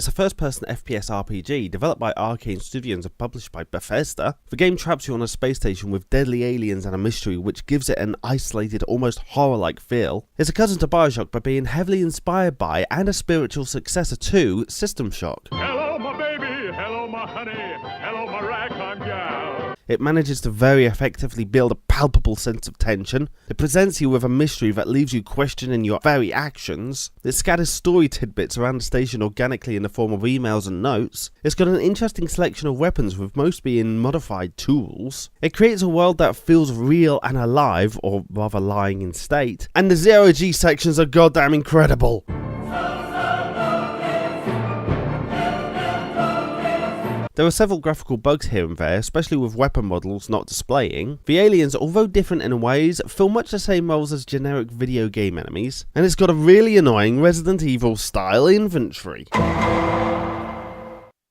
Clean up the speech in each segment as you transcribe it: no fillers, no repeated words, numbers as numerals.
It's a first-person FPS RPG developed by Arkane Studios and published by Bethesda. The game traps you on a space station with deadly aliens and a mystery which gives it an isolated, almost horror-like feel. It's a cousin to Bioshock by being heavily inspired by and a spiritual successor to System Shock. Hello, my baby. Hello, my honey. Hello, my ragtime gal. It manages to very effectively build a palpable sense of tension. It presents you with a mystery that leaves you questioning your very actions. It scatters story tidbits around the station organically in the form of emails and notes. It's got an interesting selection of weapons, with most being modified tools. It creates a world that feels real and alive, or rather lying in state. And the zero-G sections are goddamn incredible. There are several graphical bugs here and there, especially with weapon models not displaying. The aliens, although different in ways, fill much the same roles as generic video game enemies, and it's got a really annoying Resident Evil style inventory.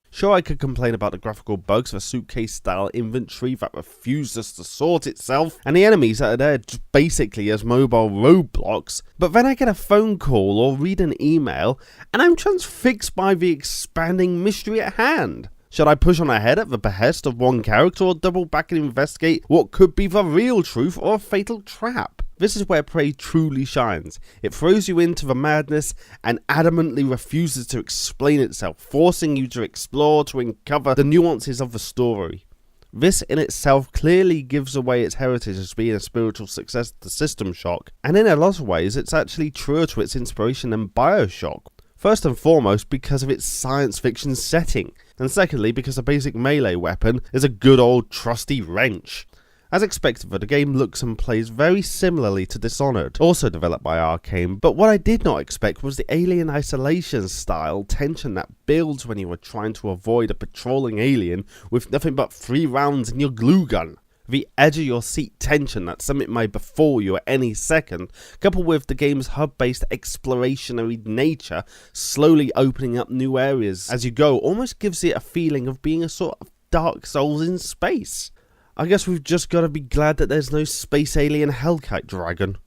Sure, I could complain about the graphical bugs, the suitcase style inventory that refuses to sort itself, and the enemies that are there just basically as mobile roadblocks, but then I get a phone call or read an email, and I'm transfixed by the expanding mystery at hand. Should I push on ahead at the behest of one character, or double back and investigate what could be the real truth or a fatal trap? This is where Prey truly shines. It throws you into the madness and adamantly refuses to explain itself, forcing you to explore to uncover the nuances of the story. This in itself clearly gives away its heritage as being a spiritual successor to System Shock, and in a lot of ways it's actually truer to its inspiration than Bioshock. First and foremost because of its science fiction setting, and secondly because the basic melee weapon is a good old trusty wrench. As expected, the game looks and plays very similarly to Dishonored, also developed by Arkane, but what I did not expect was the alien isolation style tension that builds when you are trying to avoid a patrolling alien with nothing but 3 rounds in your glue gun. The edge of your seat tension that something may befall you at any second, coupled with the game's hub-based explorationary nature, slowly opening up new areas as you go, almost gives it a feeling of being a sort of Dark Souls in space. I guess we've just got to be glad that there's no space alien Hellkite dragon.